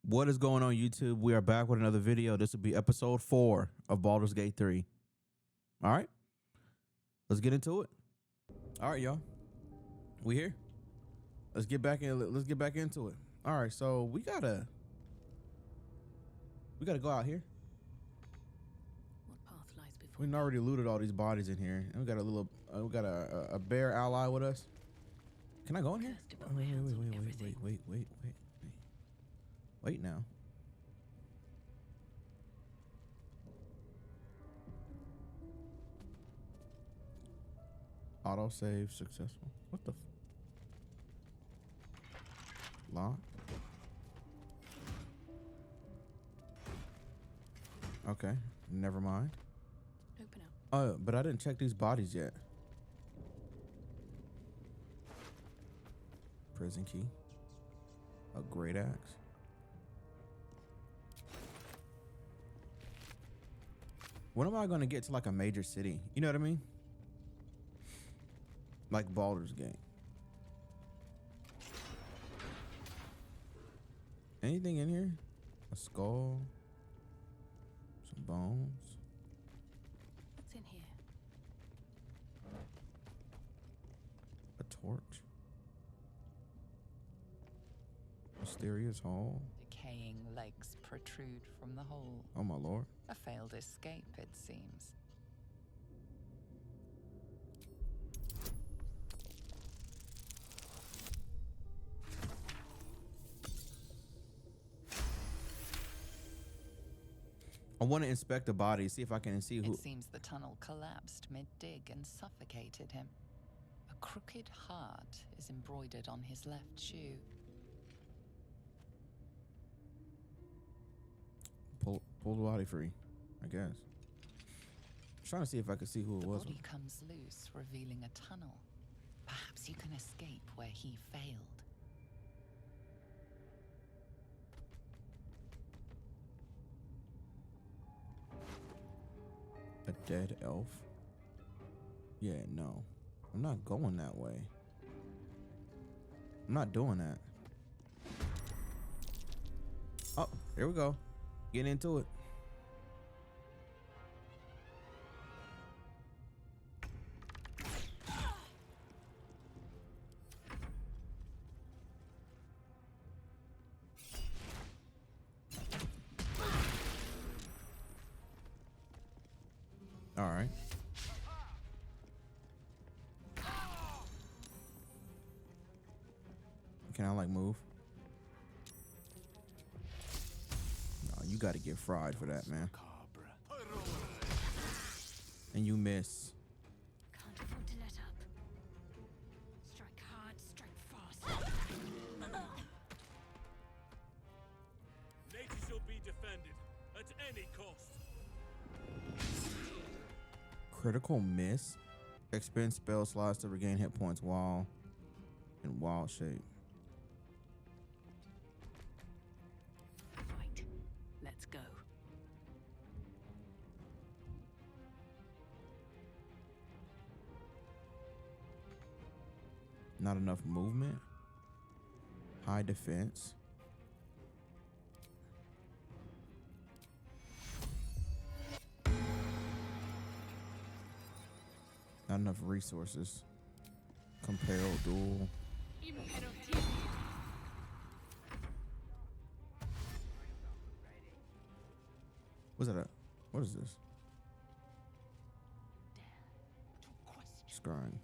What is going on, YouTube? We are back with another video. This will be episode 4 of Baldur's Gate 3. All right, let's get into it. All right, y'all, we here. Let's get back in. Let's get back into it. All right, so we gotta go out here. What path lies before We already looted all these bodies in here, and we got a little, we got a bear ally with us. Can I go in here? First to put my hands on everything. Wait now. Auto save successful. What the? Lock. Okay, never mind. Open up. Oh, but I didn't check these bodies yet. Prison key. A great axe. When am I going to get to like a major city? You know what I mean? Like Baldur's Gate. Anything in here? A skull. Some bones. What's in here? A torch. Mysterious hall. Decaying legs protrude from the hole. Oh my lord. A failed escape, it seems. I want to inspect the body, see if I can see who. It seems the tunnel collapsed mid-dig and suffocated him. A crooked heart is embroidered on his left shoe. Pull the body free, I guess. Trying to see if I could see who it The was. body comes loose, revealing a tunnel. Perhaps you can escape where he failed. A dead elf? Yeah, no. I'm not going that way. I'm not doing that. Oh, here we go. Getting into it. All right. Can I like move? No, you got to get fried for that, man. And you miss. Can't afford to let up. Strike hard, strike fast. Nature shall be defended at any cost. Critical miss. Expend spell slots to regain hit points while in wild shape. Right. Let's go. Not enough movement. High defense. Not enough resources. Compare duel. What's that? What is this? Scrying.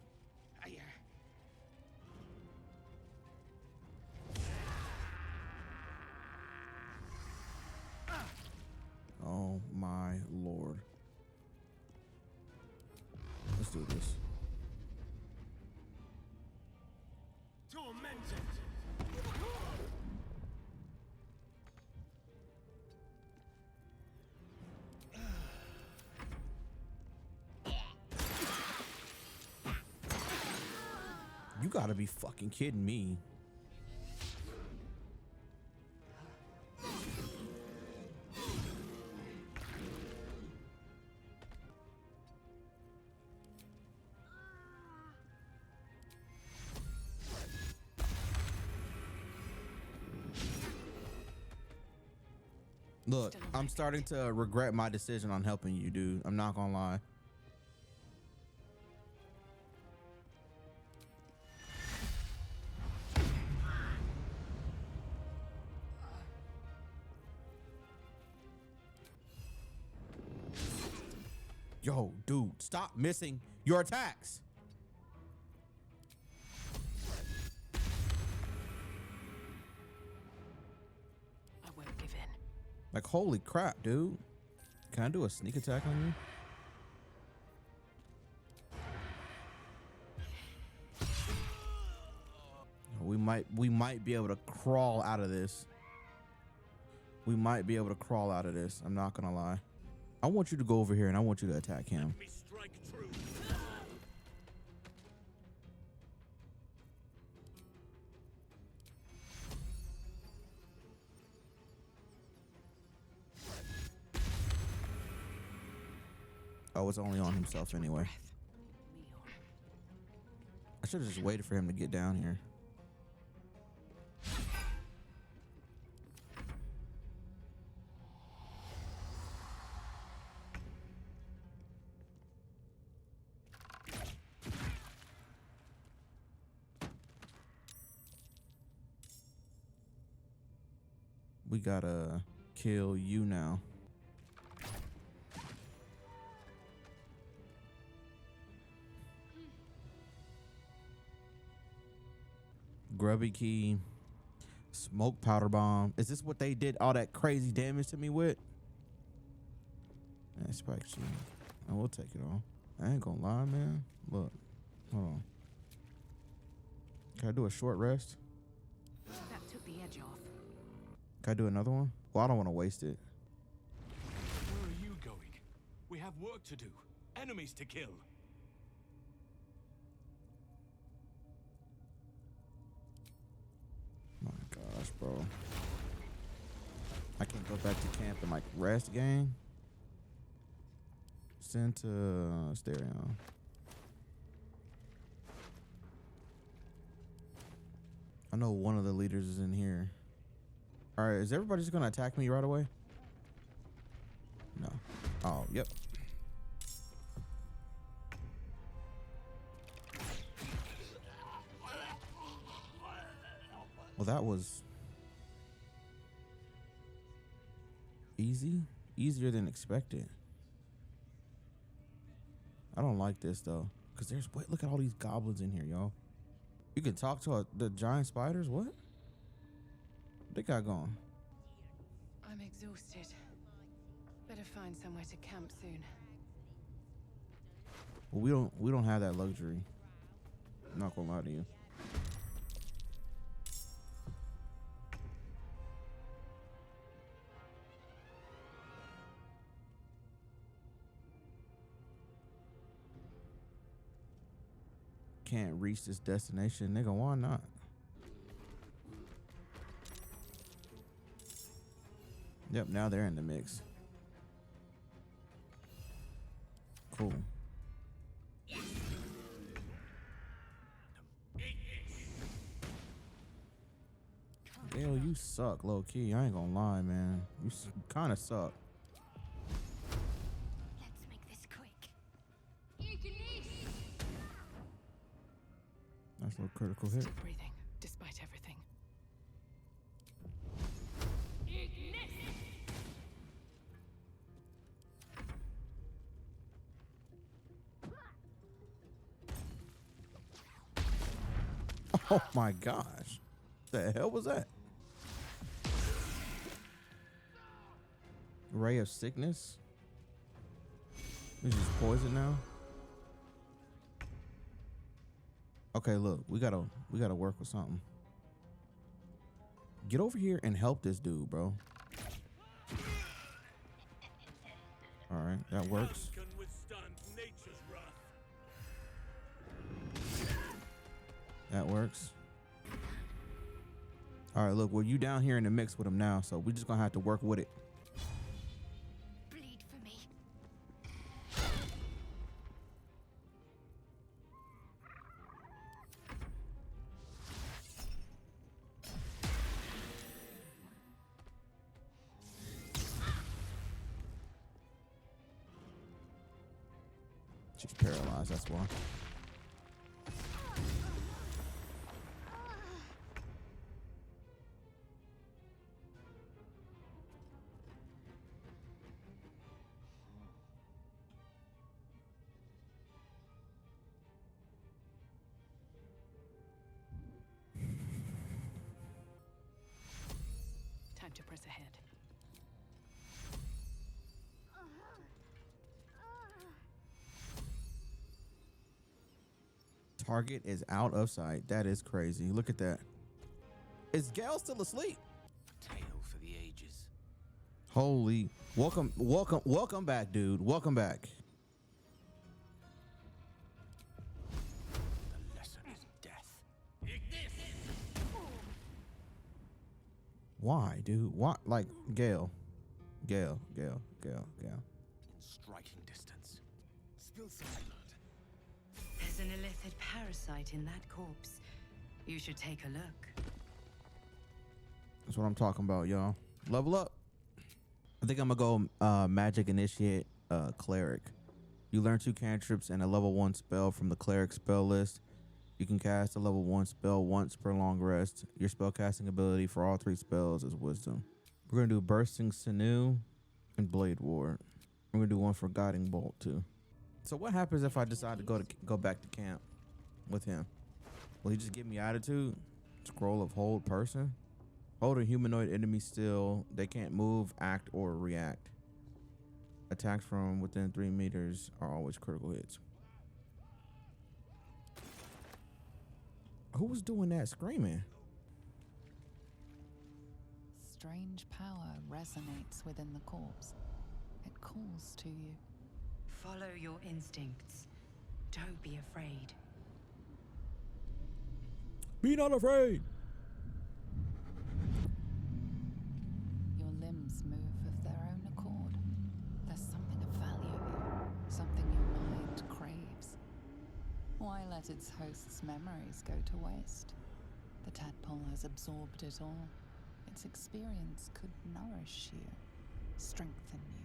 Oh my lord. Let's do this. Tormented. You gotta be fucking kidding me. Look, Still I'm starting to regret my decision on helping you, dude. I'm not gonna lie. Yo, dude, stop missing your attacks. I won't give in. Like, holy crap, dude. Can I do a sneak attack on you? We might be able to crawl out of this. We might be able to crawl out of this. I'm not gonna lie. I want you to go over here and I want you to attack him. Let me strike true. Oh, it's only on himself anyway. I should have just waited for him to get down here. We gotta kill you now. Grubby key, smoke powder bomb. Is this what they did all that crazy damage to me with? Yeah, spike shield. I will take it all. I ain't gonna lie, man. Look, hold on. Can I do a short rest? That took the edge off. Can I do another one? Well, I don't want to waste it. Where are you going? We have work to do. Enemies to kill. My gosh, bro. I can't go back to camp and like rest game. Send to stereo. I know one of the leaders is in here. All right, is everybody just gonna attack me right away? No. Oh, yep. Well, that was easy. Easier than expected. I don't like this though, cause wait, look at all these goblins in here, y'all. You can talk to the giant spiders. What they got going? I'm exhausted. Better find somewhere to camp soon. Well, we don't have that luxury. I'm not gonna lie to you. Can't reach this destination, nigga. Why not? Yep, now they're in the mix. Cool. Gale, you suck, low key. I ain't gonna lie, man. You kind of suck. Let's make this quick. That's a critical hit. Still breathing, despite everything. Oh my gosh. The hell was that? Ray of sickness? This is poison now? Okay, look, we gotta work with something. Get over here and help this dude, bro. Alright, that works. None can withstand nature's wrath. That works. All right, look, well, you down here in the mix with him now, so we're just gonna have to work with it. Bleed for me. She's paralyzed, that's why. Time to press ahead. Target is out of sight. That is crazy. Look at that. Is Gale still asleep? Tale for the ages. Holy. Welcome back, dude. Welcome back. The lesson is death. Why, dude? Why? Like, Gale. In striking distance. Spill some blood. There's an illithid parasite in that corpse. You should take a look. That's what I'm talking about, y'all. Level up. I think I'm gonna go Magic Initiate Cleric. You learn 2 cantrips and a level 1 spell from the Cleric spell list. You can cast a level 1 spell once per long rest. Your spellcasting ability for all 3 spells is Wisdom. We're gonna do Bursting Sinew and Blade Ward. We're gonna do one for Guiding Bolt too. So what happens if I decide to go back to camp with him? Will he just give me attitude? Scroll of Hold Person. Hold a humanoid enemy still. They can't move, act, or react. Attacks from within 3 meters are always critical hits. Who was doing that screaming? Strange power resonates within the corpse. It calls to you. Follow your instincts. Don't be afraid. Be not afraid. Your limbs move of their own accord. There's something of value here, something your mind craves. Why let its host's memories go to waste? The tadpole has absorbed it all. Its experience could nourish you, strengthen you.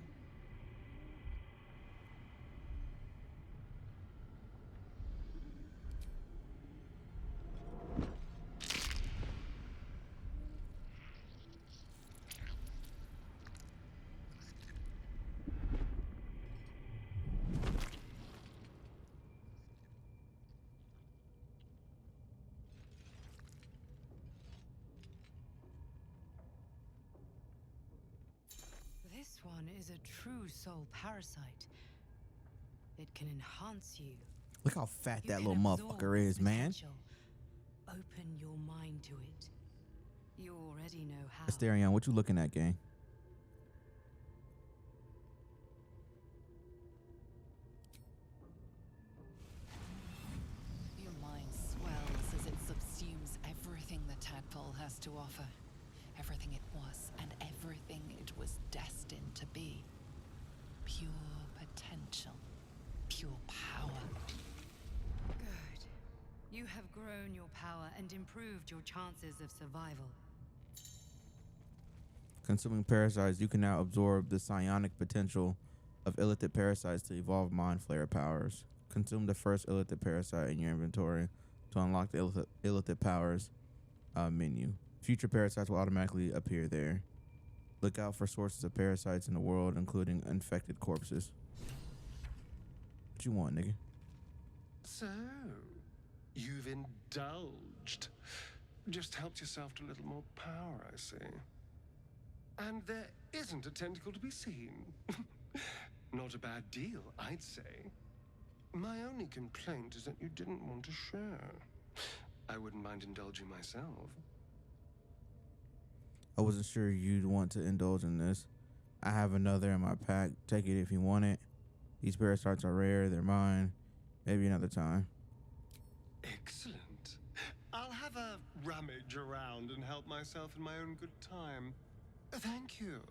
This one is a true soul parasite. It can enhance you. Look how fat You that can little absorb motherfucker is, man. potential. Open your mind to it. You already know how. Asterion, what you looking at, gang? Your mind swells as it subsumes everything the tadpole has to offer. Everything it was and everything it was destined to be. Pure potential. Pure power. Good. You have grown your power and improved your chances of survival. Consuming parasites, you can now absorb the psionic potential of illithid parasites to evolve mind flare powers. Consume the first illithid parasite in your inventory to unlock the illithid powers menu. Future parasites will automatically appear there. Look out for sources of parasites in the world, including infected corpses. What you want, nigga? So, you've indulged. Just helped yourself to a little more power, I see. And there isn't a tentacle to be seen. Not a bad deal, I'd say. My only complaint is that you didn't want to share. I wouldn't mind indulging myself. I wasn't sure you'd want to indulge in this. I have another in my pack. Take it if you want it. These parasites are rare. They're mine. Maybe another time. Excellent. I'll have a rummage around and help myself in my own good time. Thank you.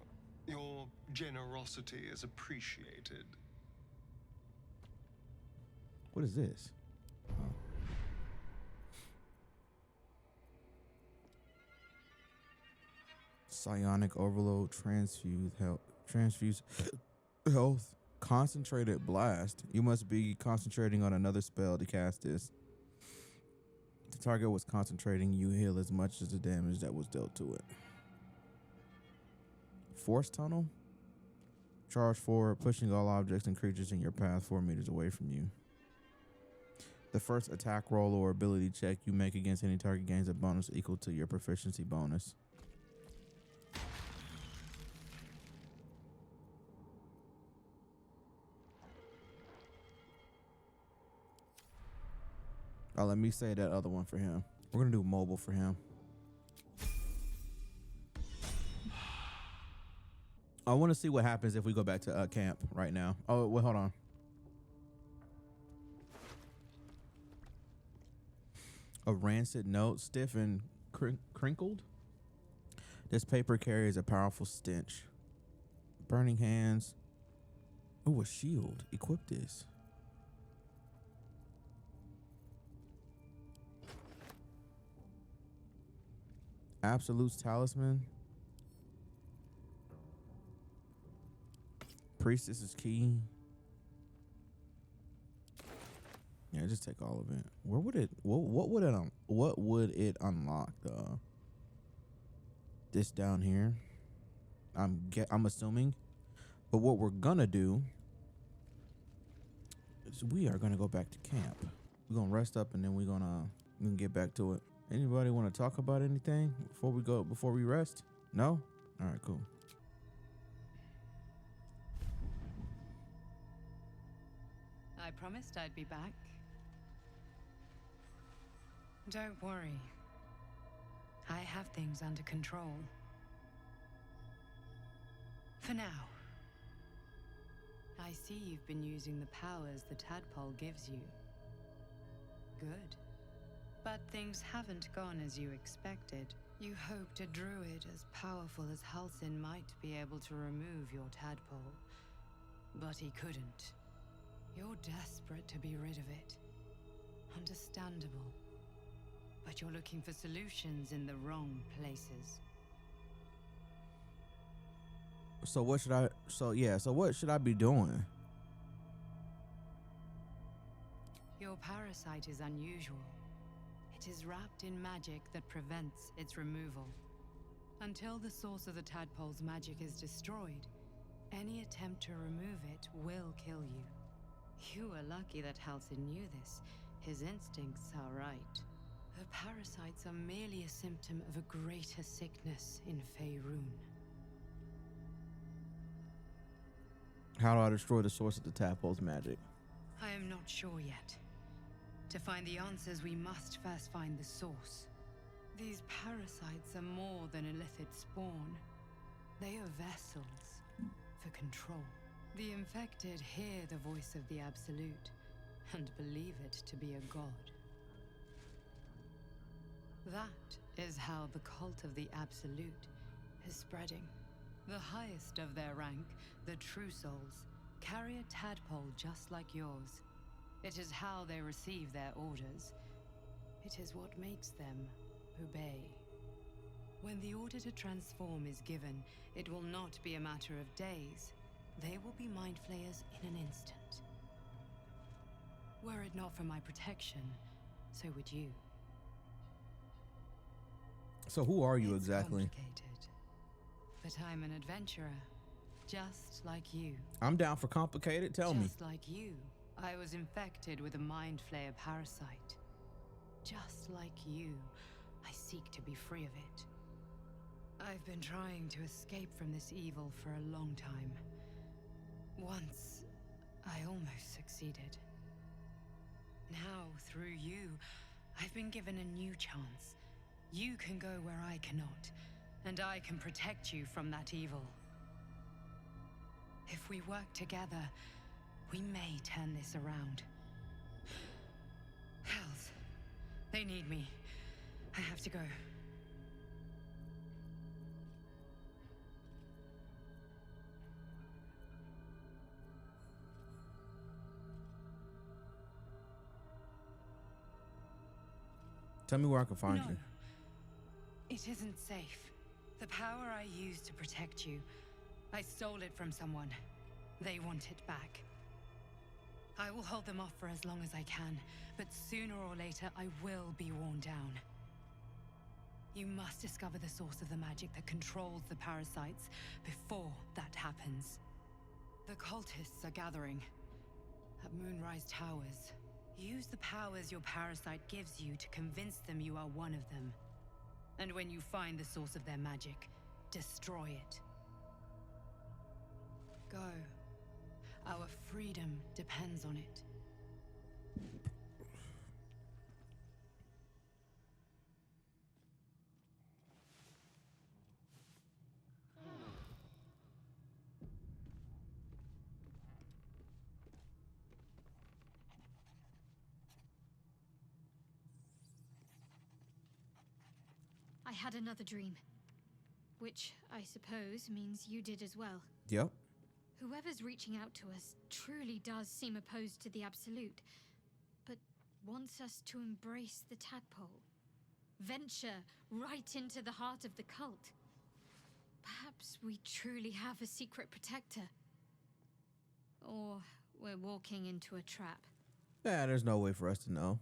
Your generosity is appreciated. What is this? Oh. Psionic overload, transfuse health. Concentrated blast. You must be concentrating on another spell to cast this. The target was concentrating. You heal as much as the damage that was dealt to it. Force tunnel. Charge forward, pushing all objects and creatures in your path 4 meters away from you. The first attack roll or ability check you make against any target gains a bonus equal to your proficiency bonus. Oh, let me say that other one for him. We're gonna do mobile for him. I want to see what happens if we go back to camp right now. Oh, wait, hold on. A rancid note, stiff and crinkled. This paper carries a powerful stench. Burning hands. Oh, a shield. Equip this. Absolute's talisman. Priestess is key. Yeah, just take all of it. Where would it? What would it unlock? This down here. I'm assuming, but what we're gonna do is we are gonna go back to camp. We're gonna rest up and then we can get back to it. Anybody want to talk about anything before we rest? No? All right, cool. I promised I'd be back. Don't worry. I have things under control. For now. I see you've been using the powers the tadpole gives you. Good. But things haven't gone as you expected. You hoped a druid as powerful as Halsin might be able to remove your tadpole. But he couldn't. You're desperate to be rid of it. Understandable. But you're looking for solutions in the wrong places. So what should I be doing? Your parasite is unusual. It is wrapped in magic that prevents its removal. Until the source of the tadpole's magic is destroyed, any attempt to remove it will kill you. You were lucky that Halsin knew this. His instincts are right. The parasites are merely a symptom of a greater sickness in Faerun. How do I destroy the source of the tadpole's magic? I am not sure yet. To find the answers, we must first find the source. These parasites are more than illicit spawn. They are vessels for control. The infected hear the voice of the Absolute and believe it to be a god. That is how the cult of the Absolute is spreading. The highest of their rank, the True Souls, carry a tadpole just like yours. It is how they receive their orders. It is what makes them obey. When the order to transform is given, it will not be a matter of days. They will be mind flayers in an instant. Were it not for my protection, so would you. So who are you It's exactly? complicated. But I'm an adventurer, just like you. I'm down for complicated. Tell me. Just like you, I was infected with a mind flayer parasite. Just like you, I seek to be free of it. I've been trying to escape from this evil for a long time. Once, I almost succeeded. Now, through you, I've been given a new chance. You can go where I cannot, and I can protect you from that evil. If we work together, we may turn this around. Hells, they need me. I have to go. Tell me where I can find No. you. It isn't safe. The power I used to protect you, I stole it from someone. They want it back. I will hold them off for as long as I can, but sooner or later I will be worn down. You must discover the source of the magic that controls the parasites before that happens. The cultists are gathering at Moonrise Towers. Use the powers your parasite gives you to convince them you are one of them. And when you find the source of their magic, destroy it. Go. Our freedom depends on it. I had another dream. Which, I suppose, means you did as well. Yep. Whoever's reaching out to us truly does seem opposed to the Absolute, but wants us to embrace the tadpole. Venture right into the heart of the cult. Perhaps we truly have a secret protector. Or we're walking into a trap. Yeah, there's no way for us to know.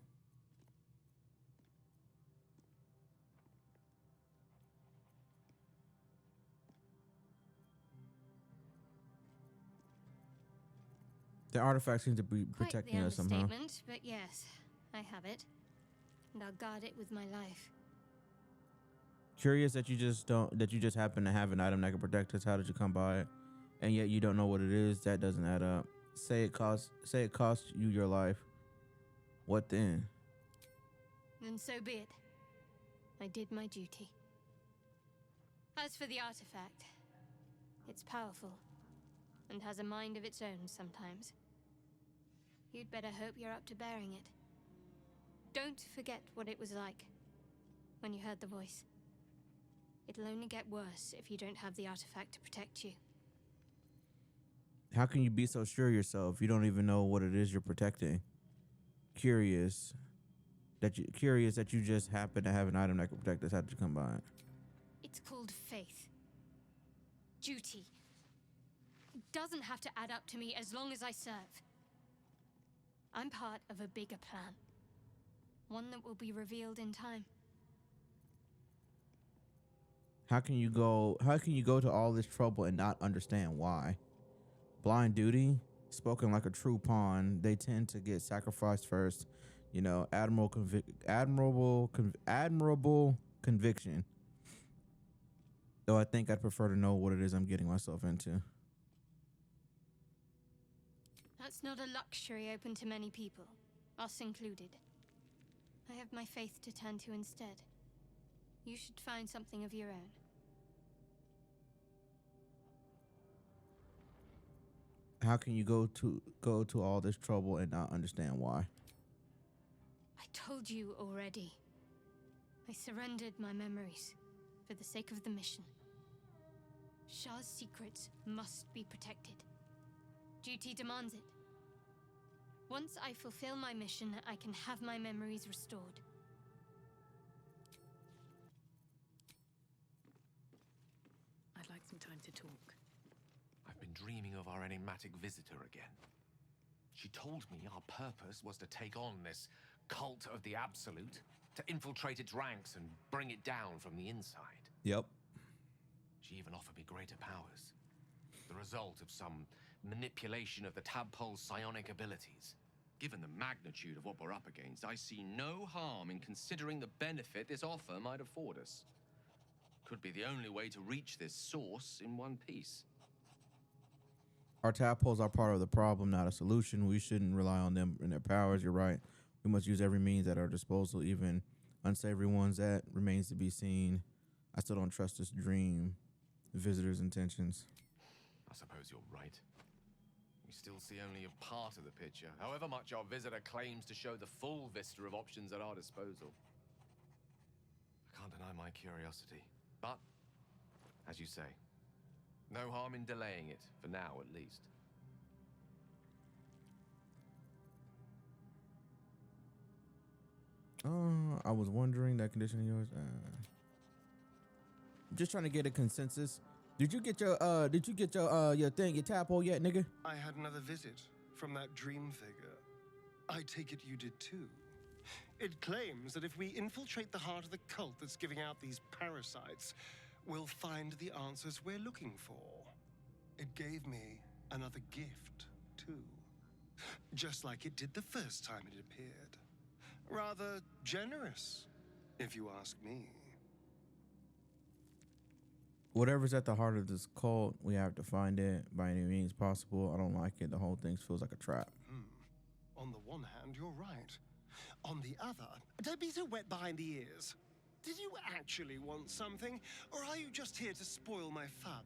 The artifact seems to be protecting Quite the us somehow. understatement, but yes, I have it. And I'll guard it with my life. Curious that you just happen to have an item that can protect us. How did you come by it? And yet you don't know what it is. That doesn't add up. Say it cost you your life. What then? Then so be it. I did my duty. As for the artifact, it's powerful and has a mind of its own sometimes. You'd better hope you're up to bearing it. Don't forget what it was like when you heard the voice. It'll only get worse if you don't have the artifact to protect you. How can you be so sure of yourself? You don't even know what it is you're protecting. Curious that you just happen to have an item that can protect us. How did you come by it? It's called faith. Duty. It doesn't have to add up to me as long as I serve. I'm part of a bigger plan. One that will be revealed in time. How can you go to all this trouble and not understand why? Blind duty, spoken like a true pawn, they tend to get sacrificed first. You know, admirable conviction. Though I think I'd prefer to know what it is I'm getting myself into. That's not a luxury open to many people, us included. I have my faith to turn to instead. You should find something of your own. How can you go to all this trouble and not understand why? I told you already. I surrendered my memories for the sake of the mission. Shah's secrets must be protected. Duty demands it. Once I fulfill my mission, I can have my memories restored. I'd like some time to talk. I've been dreaming of our enigmatic visitor again. She told me our purpose was to take on this cult of the Absolute, to infiltrate its ranks and bring it down from the inside. Yep. She even offered me greater powers. The result of some manipulation of the tadpole's psionic abilities. Given the magnitude of what we're up against, I see no harm in considering the benefit this offer might afford us. Could be the only way to reach this source in one piece. Our tadpoles are part of the problem, not a solution. We shouldn't rely on them and their powers. You're right. We must use every means at our disposal, even unsavory ones. That remains to be seen. I still don't trust this dream visitor's intentions. I suppose you're right. We still see only a part of the picture, however much our visitor claims to show the full vista of options at our disposal. I can't deny my curiosity, but, as you say, no harm in delaying it, for now at least. I was wondering that condition of yours. I'm just trying to get a consensus Did you get your thing, your tadpole yet, nigga? I had another visit from that dream figure. I take it you did too. It claims that if we infiltrate the heart of the cult that's giving out these parasites, we'll find the answers we're looking for. It gave me another gift, too. Just like it did the first time it appeared. Rather generous, if you ask me. Whatever's at the heart of this cult, we have to find it by any means possible. I don't like it. The whole thing feels like a trap. On the one hand, you're right. On the other, don't be so wet behind the ears. Did you actually want something, or are you just here to spoil my fun?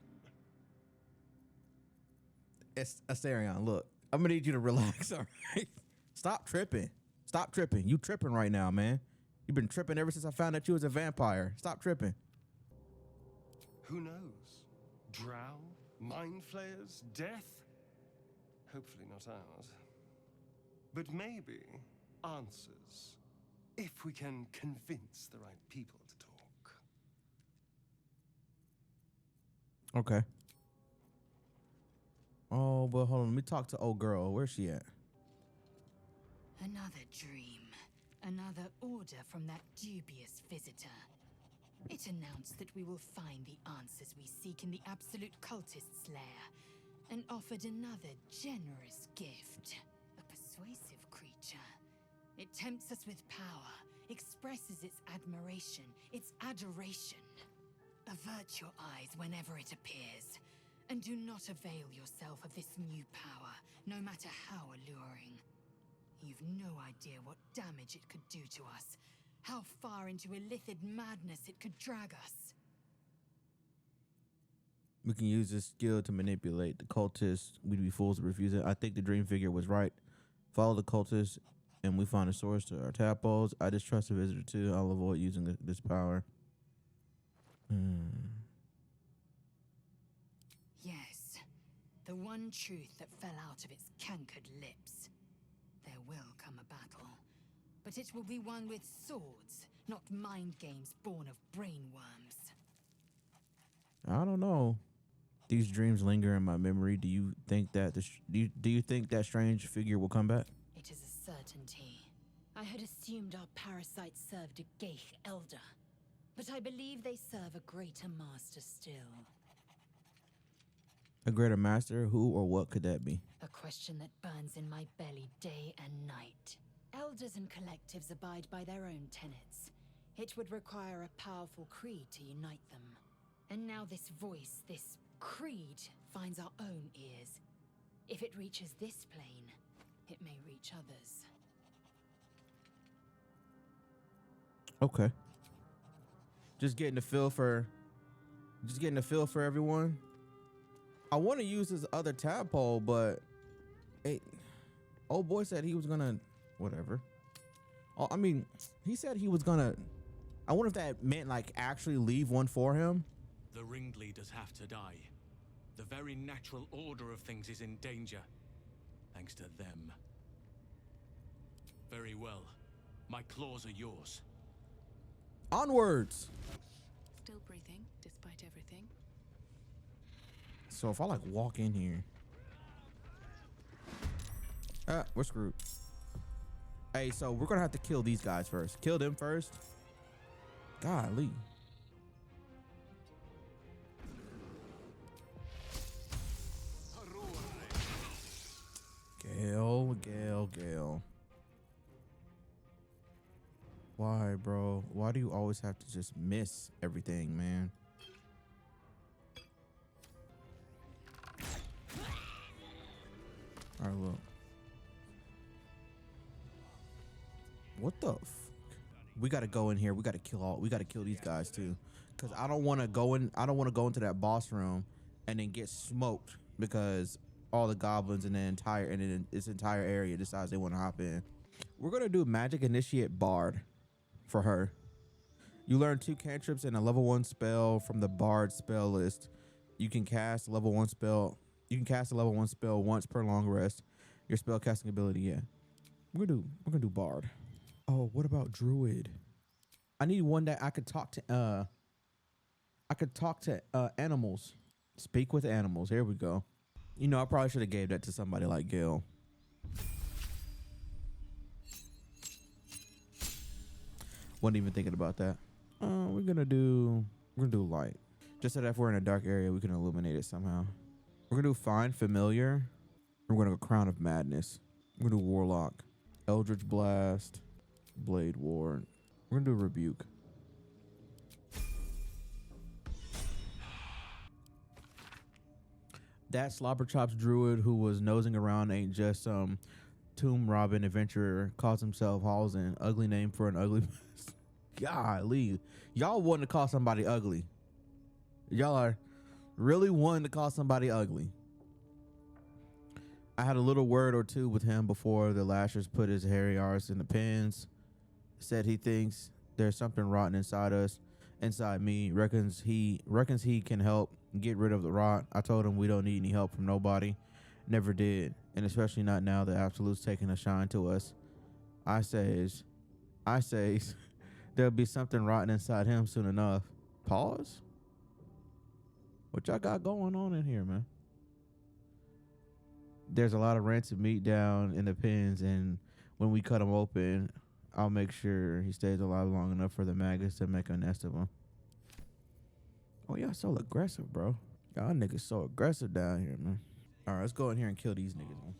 It's Asterion, look, I'm gonna need you to relax, all right? Stop tripping. Stop tripping. You tripping right now, man. You've been tripping ever since I found out you was a vampire. Stop tripping. Who knows? Drow? Mind flayers? Death? Hopefully not ours. But maybe answers. If we can convince the right people to talk. Okay. Oh, but hold on. Let me talk to old girl. Where's she at? Another dream. Another order from that dubious visitor. It announced that we will find the answers we seek in the absolute cultist's lair, and offered another generous gift. A persuasive creature. It tempts us with power, expresses its admiration, its adoration. Avert your eyes whenever it appears, and do not avail yourself of this new power, no matter how alluring. You've no idea what damage it could do to us, how far into illithid madness it could drag us. We can use this skill to manipulate the cultists. We'd be fools to refuse it. I think the dream figure was right. Follow the cultists, and we find a source to our tadpoles. I distrust the visitor too. I'll avoid using this power. Yes, the one truth that fell out of its cankered lips. There will come a battle, but it will be one with swords, not mind games born of brainworms. I don't know. These dreams linger in my memory. Do you think that do you think that strange figure will come back? It is a certainty. I had assumed our parasites served a Geich elder, but I believe they serve a greater master still. A greater master? Who or what could that be? A question that burns in my belly day and night. Elders and collectives abide by their own tenets. It would require a powerful creed to unite them. And now this voice, this creed, finds our own ears. If it reaches this plane, it may reach others. Okay. Just getting the feel for everyone. I want to use his other tadpole, but old boy said he was gonna whatever. Oh, I mean, he said he was gonna. I wonder if that meant like actually leave one for him. The ringleaders have to die. The very natural order of things is in danger, thanks to them. Very well. My claws are yours. Onwards. Still breathing, despite everything. So if I like walk in here, we're screwed. Hey, so we're gonna have to kill these guys first. Kill them first. Golly. Gale. Why, bro? Why do you always have to just miss everything, man? All right, look. What the fuck? We gotta go in here. We gotta kill these guys too. Cause I don't wanna go into that boss room and then get smoked because all the goblins in this entire area decides they want to hop in. We're gonna do Magic Initiate Bard for her. You learn 2 cantrips and a level 1 spell from the Bard spell list. You can cast a level 1 spell. You can cast a level 1 spell once per long rest. Your spell casting ability, yeah. We're gonna do Bard. Oh, what about Druid? I need one that I could talk to animals. Speak with animals. Here we go. You know, I probably should have gave that to somebody like Gil. Wasn't even thinking about that. We're gonna do light. Just so that if we're in a dark area, we can illuminate it somehow. We're gonna do find familiar. We're gonna go crown of madness. We're gonna do warlock, eldritch blast, blade ward. We're gonna do rebuke. That slobber chops druid who was nosing around ain't just some tomb robbing adventurer. Calls himself Halsin. Ugly name for an ugly. Golly, y'all wanting to call somebody ugly. Y'all are really wanting to call somebody ugly. I had a little word or two with him before the Lashers put his hairy arse in the pens. Said he thinks there's something rotten inside me. Reckons he can help get rid of the rot. I told him we don't need any help from nobody. Never did, and especially not now that Absolute's taking a shine to us. I says, there'll be something rotten inside him soon enough. Pause. What y'all got going on in here, man? There's a lot of rancid meat down in the pens, and when we cut him open, I'll make sure he stays alive long enough for the maggots to make a nest of him. Oh, y'all so aggressive, bro. Y'all niggas so aggressive down here, man. All right, let's go in here and kill these niggas, man.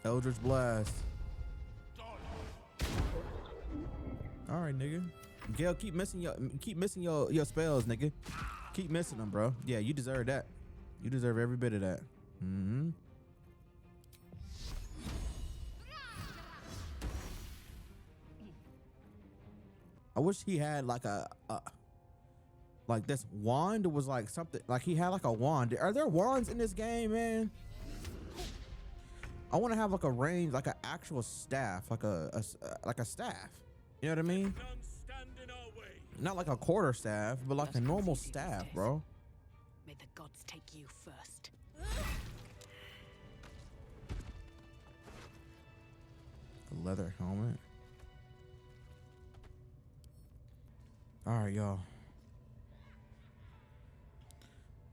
Eldritch Blast. All right, nigga. Gale, keep missing your spells, nigga. Keep missing them, bro. Yeah, you deserve that. You deserve every bit of that. Mm-hmm. I wish he had like like this wand was like something, like he had like a wand. Are there wands in this game, man? I want to have like a range, like an actual staff, like a staff. You know what I mean? Not like a quarter staff, but like a normal staff, bro. May the gods take you first. A leather helmet. All right, y'all.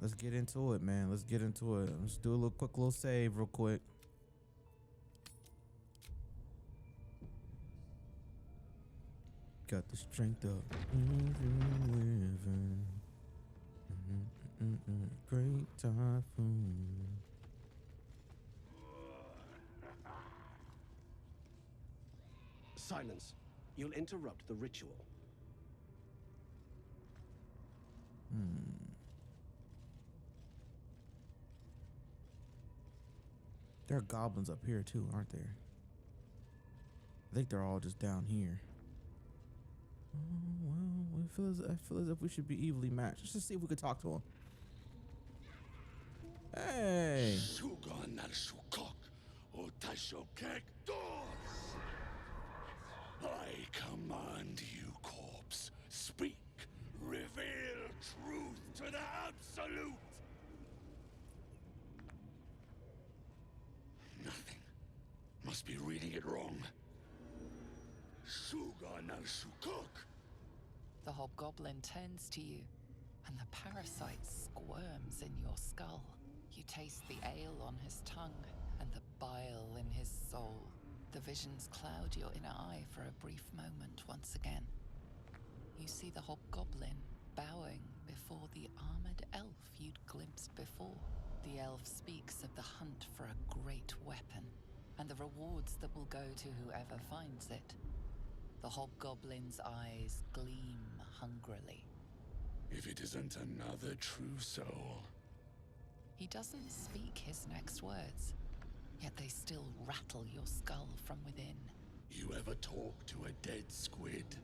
Let's get into it, man. Let's get into it. Let's do a little save real quick. Got the strength of great typhoon. Silence. You'll interrupt the ritual. There are goblins up here too, aren't there? I think they're all just down here. Oh, well, I feel as if we should be evenly matched. Let's just see if we could talk to him. Hey! I command you, corpse. Speak. Reveal truth to the Absolute. Nothing. Must be reading it wrong. The hobgoblin turns to you, and the parasite squirms in your skull. You taste the ale on his tongue and the bile in his soul. The visions cloud your inner eye for a brief moment once again. You see the hobgoblin bowing before the armored elf you'd glimpsed before. The elf speaks of the hunt for a great weapon and the rewards that will go to whoever finds it. The hobgoblin's eyes gleam hungrily. If it isn't another true soul. He doesn't speak his next words, yet they still rattle your skull from within. You ever talk to a dead squid?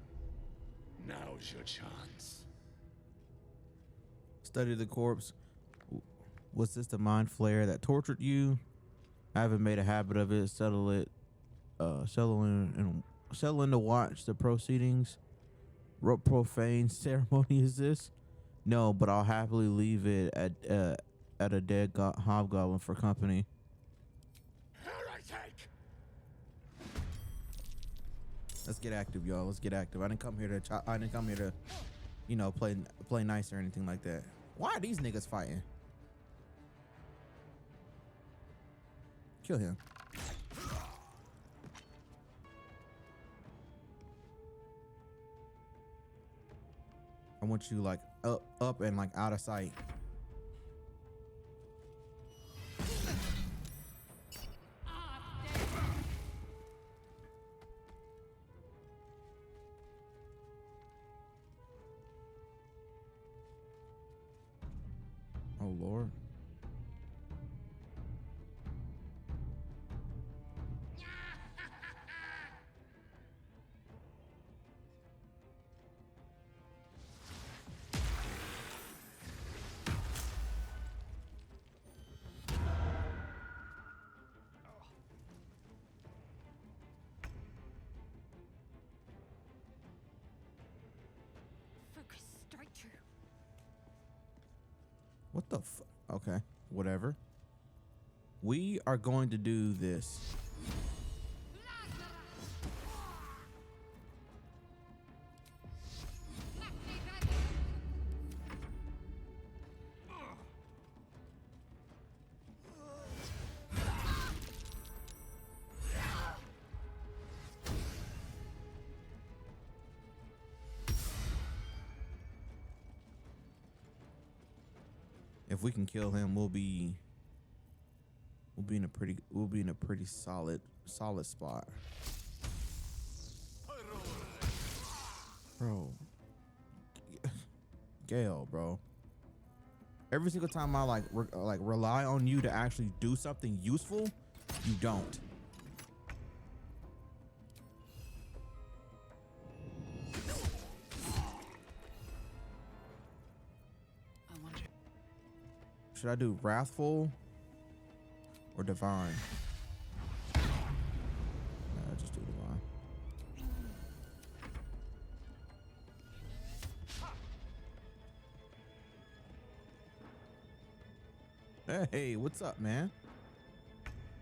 Now's your chance. Study the corpse. Was this the mind flare that tortured you? I haven't made a habit of it. Settle in to watch the proceedings. What profane ceremony is this? No, but I'll happily leave it at a dead hobgoblin for company. Heretic! Let's get active, y'all. Let's get active. I didn't come here to, you know, play nice or anything like that. Why are these niggas fighting? Kill him. I want you like up and like out of sight. Oh Lord. Focus straight through. What the fuck? Okay, whatever. We are going to do this. If we can kill him, we'll be in a pretty solid spot. Bro. Gale, bro. Every single time I like rely on you to actually do something useful, you don't. Should I do Wrathful or Divine? Nah, just do Divine. Hey, what's up, man?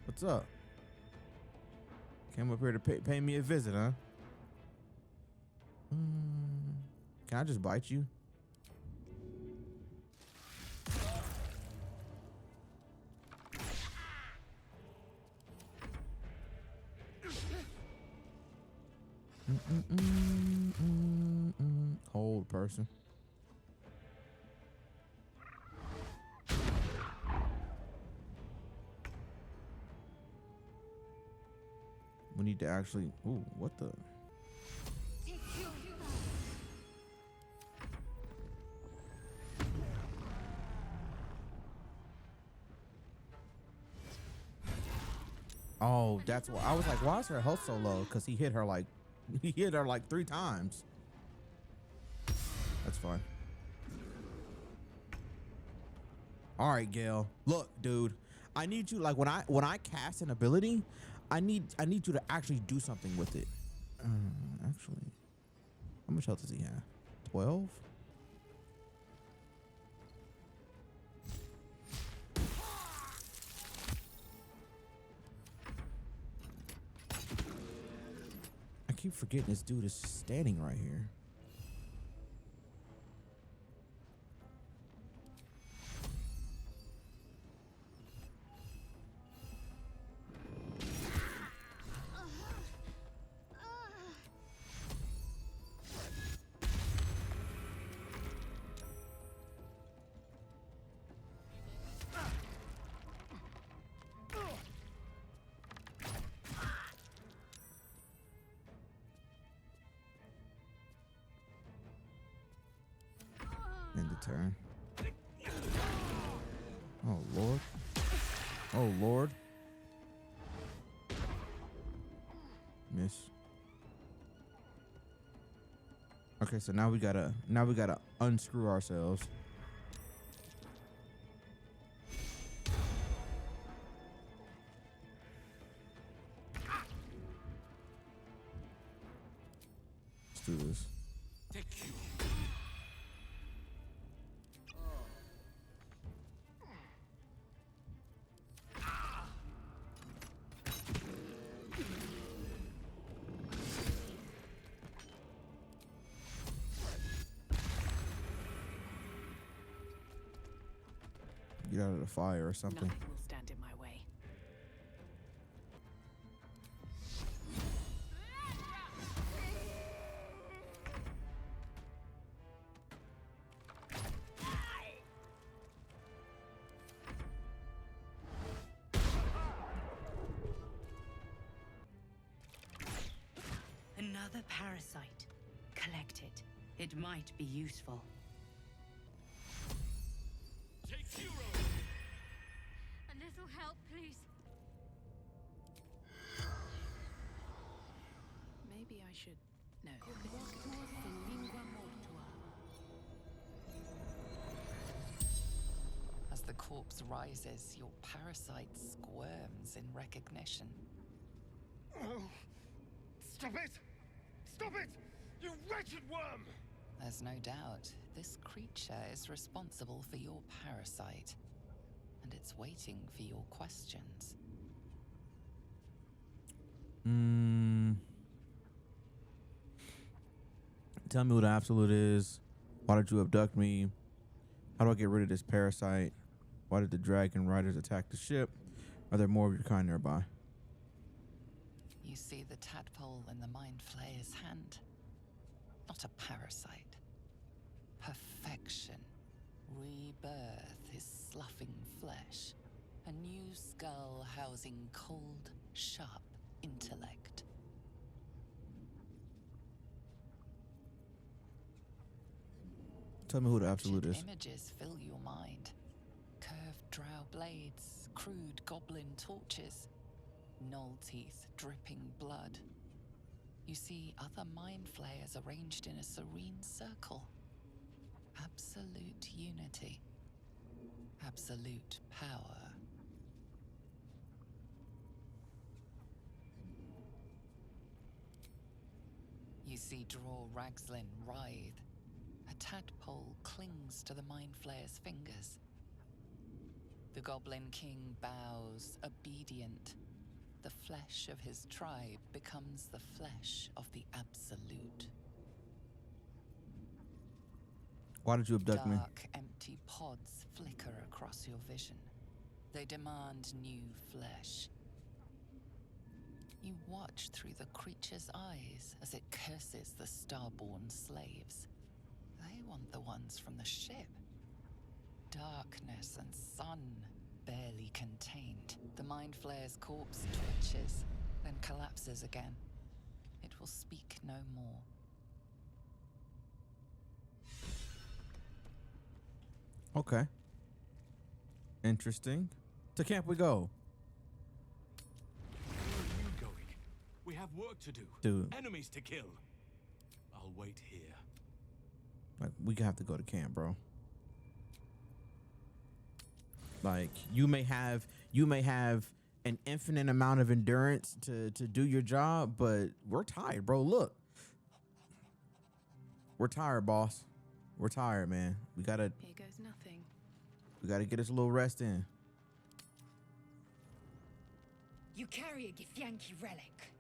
What's up? Came up here to pay me a visit, huh? Can I just bite you? Old person. We need to actually. Ooh, what the? Oh, that's why I was like, why is her health so low? Because he hit her like 3 times. That's fine. All right, Gale. Look, dude. I need you like when I cast an ability, I need you to actually do something with it. Actually, how much health does he have? 12? I keep forgetting this dude is standing right here. End the turn. Oh Lord. Oh Lord. Miss. Okay, so now we gotta unscrew ourselves. Let's do this. Get out of the fire or something. Nothing will stand in my way. the parasite. Collect it. It might be useful. Take hero! A little help, please. Maybe I should. No. As the corpse rises, your parasite squirms in recognition. Oh, stop it! Stop it! You wretched worm! There's no doubt this creature is responsible for your parasite, and it's waiting for your questions. Tell me what absolute is. Why did you abduct me? How do I get rid of this parasite? Why did the dragon riders attack the ship? Are there more of your kind nearby? You see the tadpole in the Mind Flayer's hand. Not a parasite. Perfection. Rebirth is sloughing flesh. A new skull housing cold, sharp intellect. Tell me who the absolute is. Images fill your mind. Curved drow blades, crude goblin torches, gnoll teeth dripping blood. You see other mind flayers arranged in a serene circle. Absolute unity. Absolute power. You see Draw Ragslin writhe. A tadpole clings to the Mind Flayer's fingers. The Goblin King bows, obedient. The flesh of his tribe becomes the flesh of the Absolute. Why did you abduct me? Dark, empty pods flicker across your vision. They demand new flesh. You watch through the creature's eyes as it curses the starborn slaves. They want the ones from the ship. Darkness and sun, barely contained. The Mind Flayer's corpse twitches, then collapses again. It will speak no more. Okay. Interesting. To camp we go. Where are you going? We have work to do. Dude. Enemies to kill. I'll wait here. Like, we have to go to camp, bro. Like, you may have an infinite amount of endurance to do your job, but we're tired, bro. Look. We're tired, boss. We're tired, man. We gotta Here goes nothing. get us a little rest in. You carry a Githyanki relic.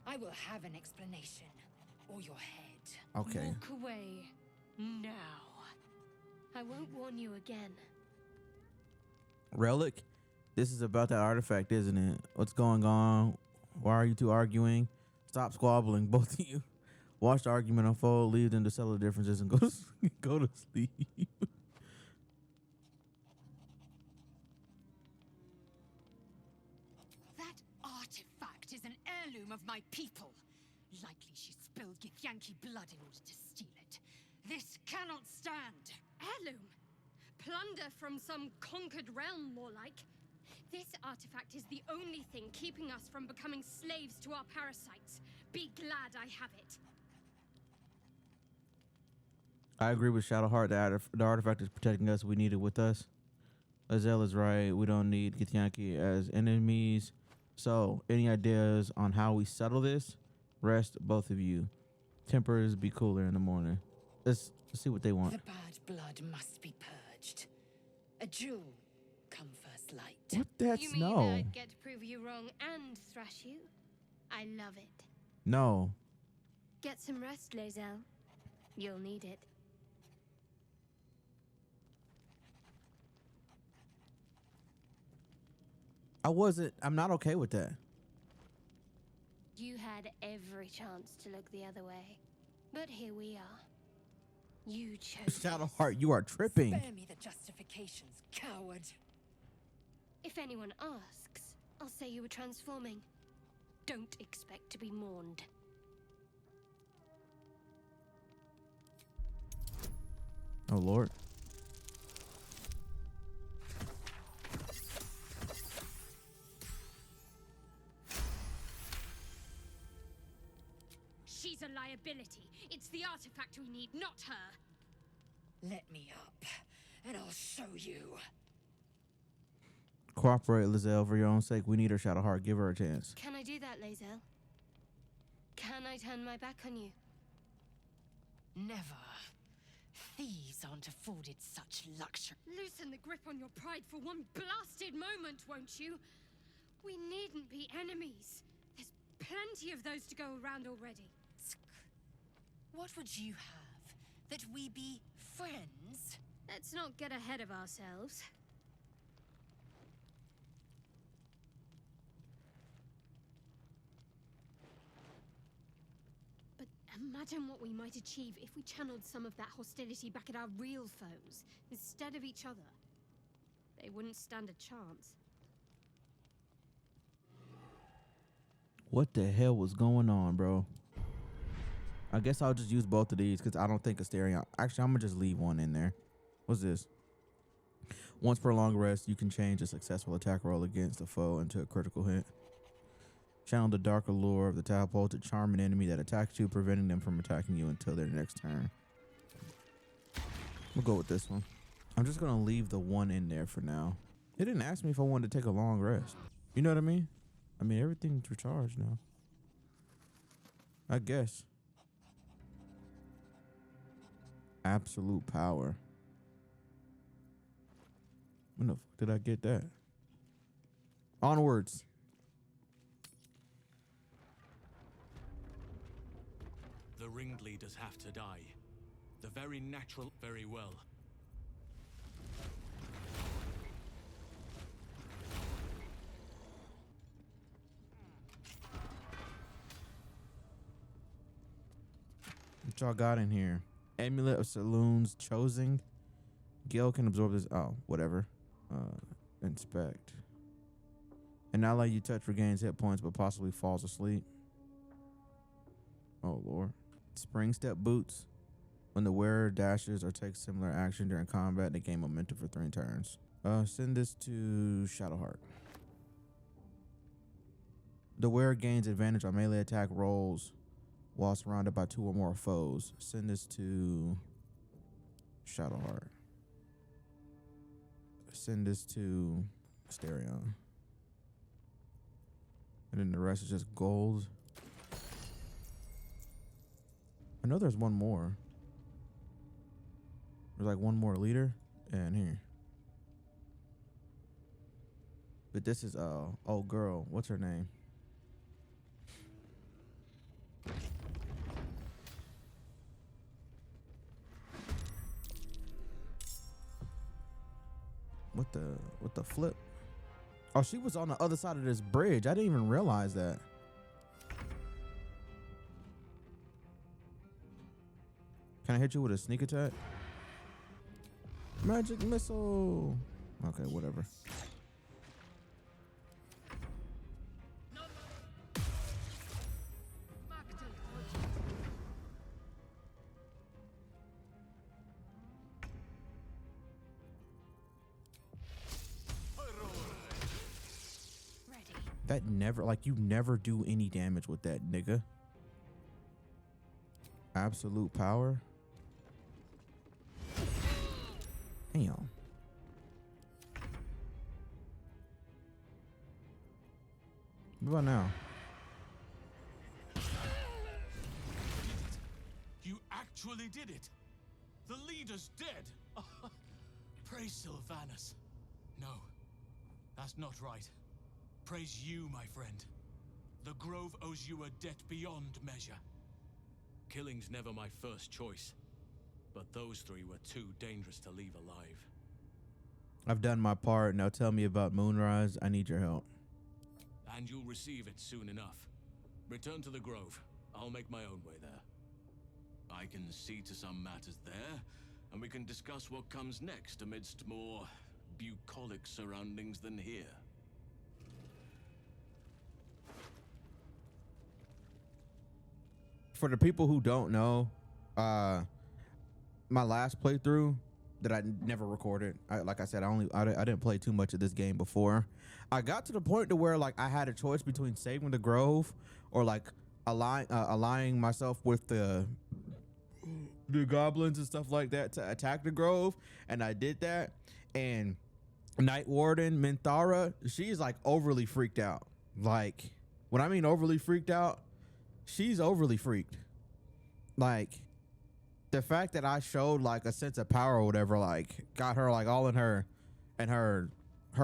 I will have an explanation. Or your head. Okay. Walk away. Now. I won't warn you again. Relic, this is about that artifact, isn't it? What's going on? Why are you two arguing? Stop squabbling, both of you. Watch the argument unfold, leave them to settle the differences, and go to sleep. That artifact is an heirloom of my people. Likely she spilled Githyanki blood in order to steal it. This cannot stand. Heirloom? Plunder from some conquered realm, more like. This artifact is the only thing keeping us from becoming slaves to our parasites. Be glad I have it. I agree with Shadowheart that the artifact is protecting us. We need it with us. Azelle is right. We don't need Githyanki as enemies. So, any ideas on how we settle this? Rest, both of you. Tempers be cooler in the morning. Let's see what they want. The bad blood must be purged. A jewel come first light. What? That's you mean no. I'd get to prove you wrong and thrash you? I love it. No. Get some rest, Lae'zel. You'll need it. I'm not okay with that. You had every chance to look the other way. But here we are. You chose Shadowheart, you are tripping. Spare me the justifications, coward. If anyone asks, I'll say you were transforming. Don't expect to be mourned. Oh, Lord. She's a liability. It's the artifact we need, not her. Let me up, and I'll show you. Cooperate, Lizelle, for your own sake. We need her, Shadowheart. Give her a chance. Can I do that, Lae'zel? Can I turn my back on you? Never. Thieves aren't afforded such luxury. Loosen the grip on your pride for one blasted moment, won't you? We needn't be enemies. There's plenty of those to go around already. What would you have? That we be friends? Let's not get ahead of ourselves. But imagine what we might achieve if we channeled some of that hostility back at our real foes, instead of each other. They wouldn't stand a chance. What the hell was going on, bro? I guess I'll just use both of these because I don't think Asterion. Actually, I'm going to just leave one in there. What's this? Once per long rest, you can change a successful attack roll against a foe into a critical hit. Channel the dark allure of the tadpole to charm an enemy that attacks you, preventing them from attacking you until their next turn. We'll go with this one. I'm just going to leave the one in there for now. It didn't ask me if I wanted to take a long rest. You know what I mean? I mean, everything's recharged now. I guess. Absolute power. When the fuck did I get that? Onwards. The ringleaders have to die. The very natural, very well. What y'all got in here? Amulet of Saloon's Chosen. Gale can absorb this. Oh, whatever. Inspect. An ally you touch regains hit points but possibly falls asleep. Oh, Lord. Spring Step Boots. When the wearer dashes or takes similar action during combat, they gain momentum for 3 turns. Send this to Shadowheart. The wearer gains advantage on melee attack rolls while surrounded by 2 or more foes. Send this to Shadowheart. Send this to Asterion. And then the rest is just gold. I know there's one more. There's like one more leader. And here. But this is old girl. What's her name? What the flip? Oh, she was on the other side of this bridge. I didn't even realize that. Can I hit you with a sneak attack? Magic missile. Okay, whatever. That never, like, you never do any damage with that, nigga. Absolute power. Damn. What about now? You actually did it! The leader's dead! Praise Sylvanas. No, that's not right. Praise you, my friend. The Grove owes you a debt beyond measure. Killing's never my first choice, but those 3 were too dangerous to leave alive. I've done my part. Now tell me about Moonrise. I need your help. And you'll receive it soon enough. Return to the Grove. I'll make my own way there. I can see to some matters there, and we can discuss what comes next amidst more bucolic surroundings than here. For the people who don't know, my last playthrough that I never recorded. Like I said, I didn't play too much of this game before. I got to the point to where like I had a choice between saving the grove or like aligning myself with the goblins and stuff like that to attack the grove, and I did that. And Night Warden Minthara, she's like overly freaked out. Like when I mean overly freaked out, she's overly freaked. Like the fact that I showed like a sense of power or whatever, like got her like all in her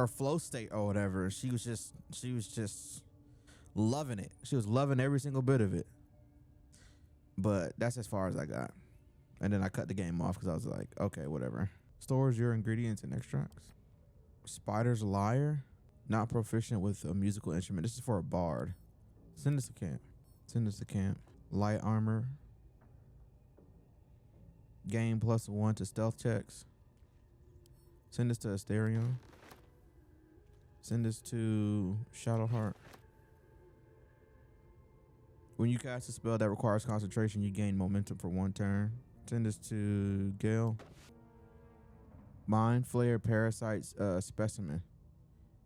flow state or whatever. She was just loving it. She was loving every single bit of it. But that's as far as I got. And then I cut the game off because I was like, okay, whatever. Stores your ingredients and extracts. Spider's Lyre. Not proficient with a musical instrument. This is for a bard. Send this to camp. Send this to camp. Light armor. Gain +1 to stealth checks. Send this to Asterion. Send this to Shadowheart. When you cast a spell that requires concentration, you gain momentum for 1 turn. Send this to Gale. Mind Flayer Parasite's Specimen.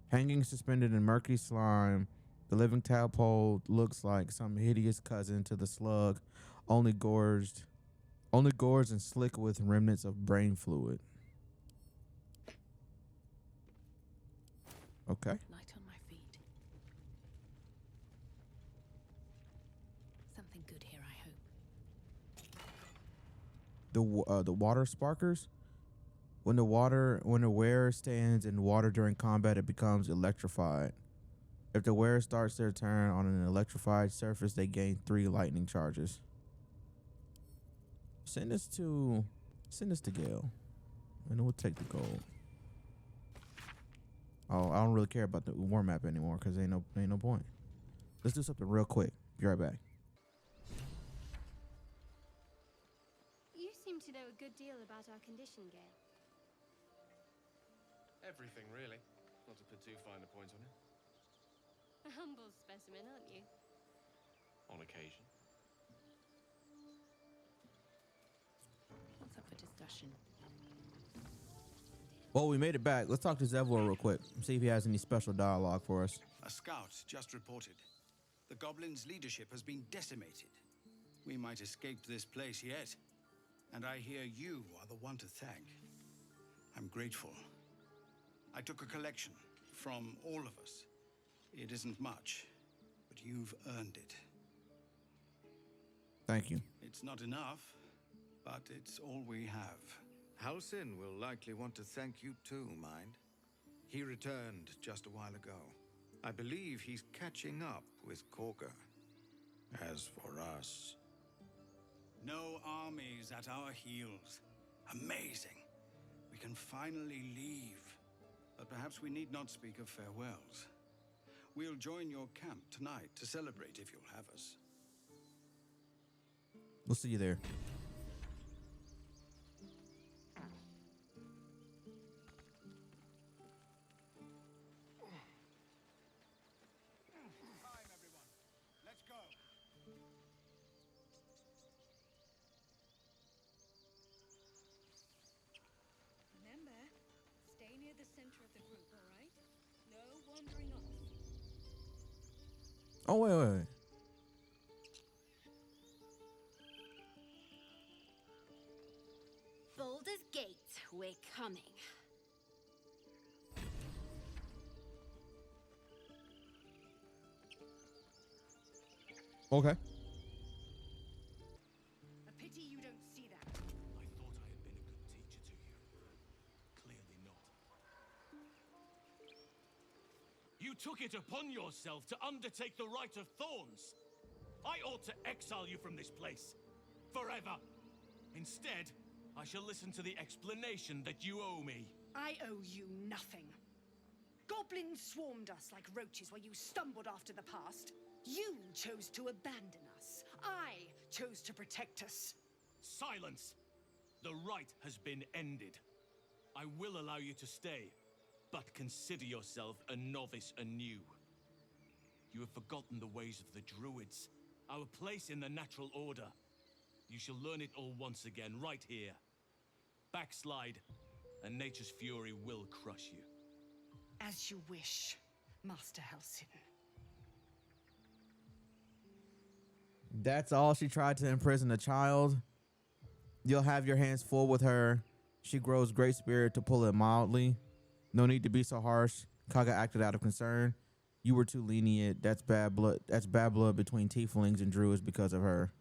Hanging suspended in murky slime, the living tadpole looks like some hideous cousin to the slug, only gorged and slick with remnants of brain fluid. Okay. Light on my feet. Something good here, I hope. The water sparkers. When the wearer stands in water during combat, it becomes electrified. If the wearer starts their turn on an electrified surface, they gain 3 lightning charges. Send this to Gale, and we'll take the gold. Oh, I don't really care about the war map anymore because ain't no point. Let's do something real quick. Be right back. You seem to know a good deal about our condition, Gale. Everything, really. Not to put too fine a point on it. A humble specimen, aren't you? On occasion. What's up for discussion? Well, we made it back. Let's talk to Zevlor real quick. See if he has any special dialogue for us. A scout just reported. The goblins' leadership has been decimated. We might escape this place yet. And I hear you are the one to thank. I'm grateful. I took a collection from all of us. It isn't much, but you've earned it. Thank you. It's not enough, but it's all we have. Halsin will likely want to thank you too, Mind. He returned just a while ago. I believe he's catching up with Korga. As for us... No armies at our heels. Amazing. We can finally leave. But perhaps we need not speak of farewells. We'll join your camp tonight to celebrate if you'll have us. We'll see you there. Time, everyone. Let's go. Remember, stay near the center of the group, all right? No wandering off. Oh, wait. Baldur's Gate, we're coming. Okay. A pity you don't see that. I thought I had been a good teacher to you. Clearly not. You took it upon yourself to undertake the Rite of Thorns. I ought to exile you from this place. Forever. Instead, I shall listen to the explanation that you owe me. I owe you nothing. Goblins swarmed us like roaches while you stumbled after the past. You chose to abandon us. I chose to protect us. Silence! The rite has been ended. I will allow you to stay, but consider yourself a novice anew. You have forgotten the ways of the Druids, our place in the natural order. You shall learn it all once again, right here, backslide, and nature's fury will crush you. As you wish, Master Halsin. That's all she tried to imprison a child. You'll have your hands full with her. She grows great spirit to pull it mildly. No need to be so harsh. Kaga acted out of concern. You were too lenient. That's bad blood. That's bad blood between tieflings and druids because of her.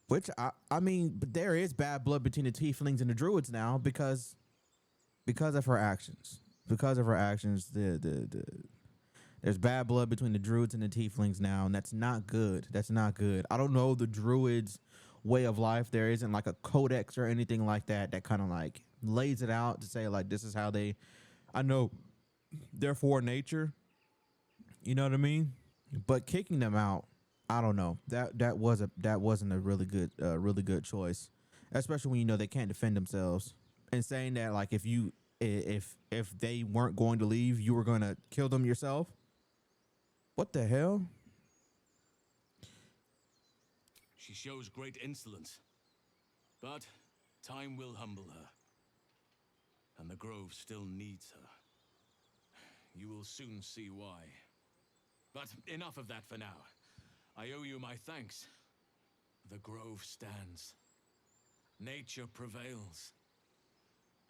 Which I mean, but there is bad blood between the tieflings and the druids now because of her actions. Because of her actions, there's bad blood between the druids and the tieflings now, and that's not good. That's not good. I don't know the druids' way of life. There isn't like a codex or anything like that kind of like lays it out to say like this is how they. I know, therefore nature. You know what I mean? But kicking them out, I don't know. That wasn't a really good choice, especially when you know they can't defend themselves. And saying that like if they weren't going to leave, you were going to kill them yourself. What the hell? She shows great insolence, but time will humble her. And the Grove still needs her. You will soon see why. But enough of that for now. I owe you my thanks. The Grove stands. Nature prevails.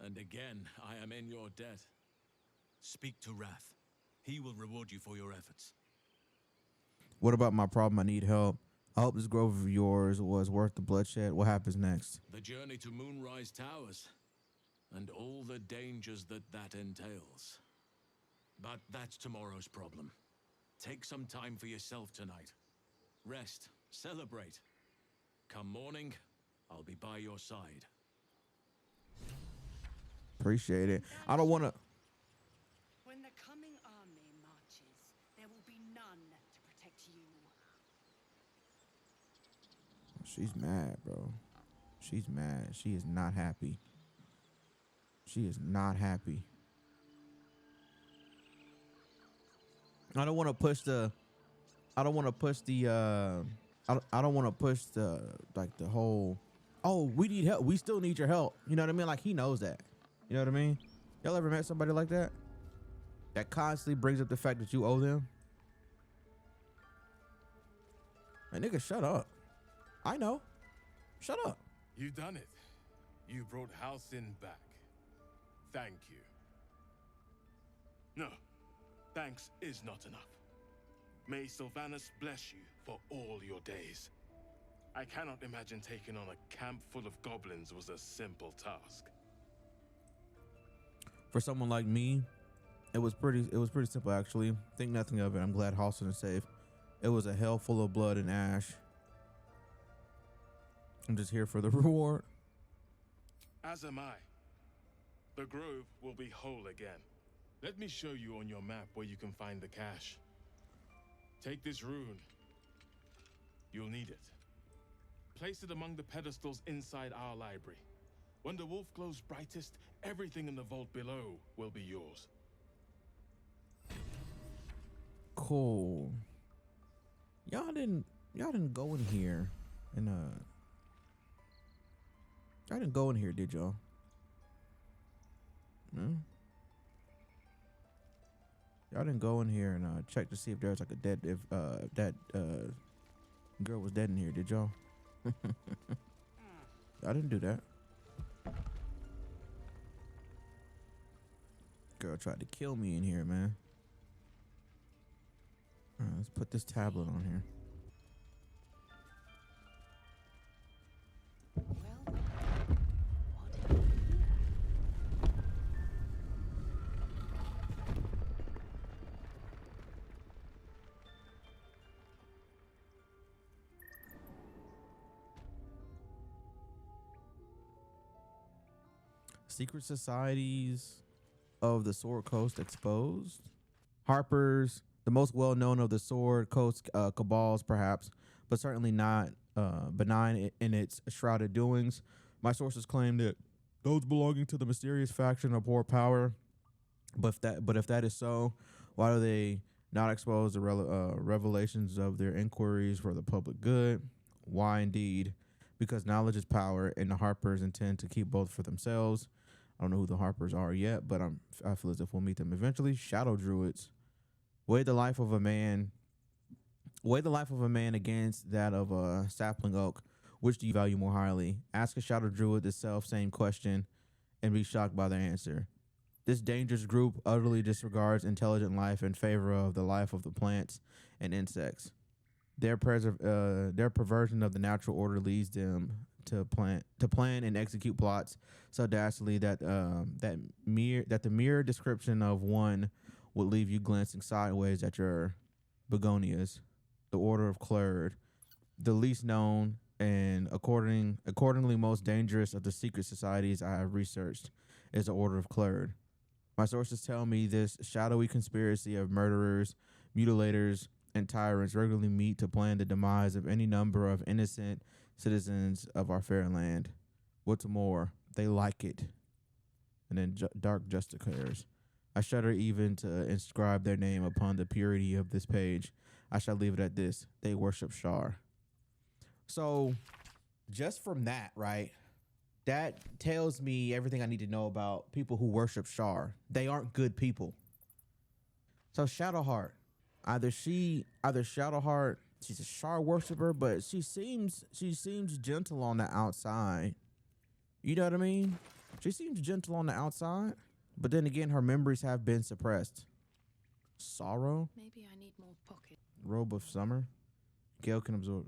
And again, I am in your debt. Speak to Wrath. He will reward you for your efforts. What about my problem? I need help. I hope this grove of yours was worth the bloodshed. What happens next? The journey to Moonrise Towers, and all the dangers that entails. But that's tomorrow's problem. Take some time for yourself tonight. Rest, celebrate. Come morning, I'll be by your side. Appreciate it. I don't want to. When the coming army marches, there will be none to protect you. She's mad, bro. She's mad. She is not happy. She is not happy. I don't want to push the. I don't want to push the. I don't want to push the like the whole. Oh, we need help. We still need your help. You know what I mean? Like he knows that. You know what I mean? Y'all ever met somebody like that? That constantly brings up the fact that you owe them? Man, nigga, shut up. I know. Shut up. You done it. You brought Halsin back. Thank you. No, thanks is not enough. May Sylvanas bless you for all your days. I cannot imagine taking on a camp full of goblins was a simple task. For someone like me, it was pretty simple actually. Think nothing of it. I'm glad Halsin is safe. It was a hell full of blood and ash. I'm just here for the reward. As am I. The grove will be whole again. Let me show you on your map where you can find the cache. Take this rune. You'll need it. Place it among the pedestals inside our library. When the wolf glows brightest, everything in the vault below will be yours. Cool. Y'all didn't go in here and y'all didn't go in here, did y'all? No? Y'all didn't go in here and check to see if there's like a dead that girl was dead in here, did y'all? I didn't do that. Girl tried to kill me in here, man. All right, let's put this tablet on here. Secret societies of the Sword Coast exposed. Harper's, the most well-known of the Sword Coast cabals, perhaps, but certainly not benign in its shrouded doings. My sources claim that those belonging to the mysterious faction abhor power But if that is so, why do they not expose the revelations of their inquiries for the public good? Why indeed? Because knowledge is power, and the Harpers intend to keep both for themselves. I don't know who the Harpers are yet, but I feel as if we'll meet them eventually. Shadow Druids. Weigh the life of a man. Weigh the life of a man against that of a sapling oak. Which do you value more highly? Ask a Shadow Druid the self same question and be shocked by their answer. This dangerous group utterly disregards intelligent life in favor of the life of the plants and insects. Their perversion of the natural order leads them to plan and execute plots so dastardly that the mere description of one would leave you glancing sideways at your begonias. The Order of Clerd, the least known and accordingly most dangerous of the secret societies I have researched, is the Order of Clerd. My sources tell me this shadowy conspiracy of murderers, mutilators, and tyrants regularly meet to plan the demise of any number of innocent citizens of our fair land. What's more, they like it. And then Dark just declares, I shudder even to inscribe their name upon the purity of this page. I shall leave it at this. They worship Shar. So, just from that, right? That tells me everything I need to know about people who worship Shar. They aren't good people. So Shadowheart, either Shadowheart, she's a Shar worshiper, but she seems gentle on the outside. You know what I mean? She seems gentle on the outside, but then again, her memories have been suppressed. Sorrow. Maybe I need more pocket. Robe of Summer. Gale can absorb.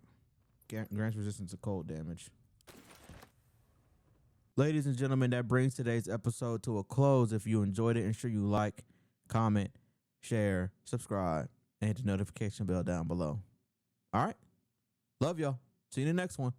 Grants resistance to cold damage. Ladies and gentlemen, that brings today's episode to a close. If you enjoyed it, ensure you like, comment, share, subscribe, and hit the notification bell down below. All right. Love y'all. See you in the next one.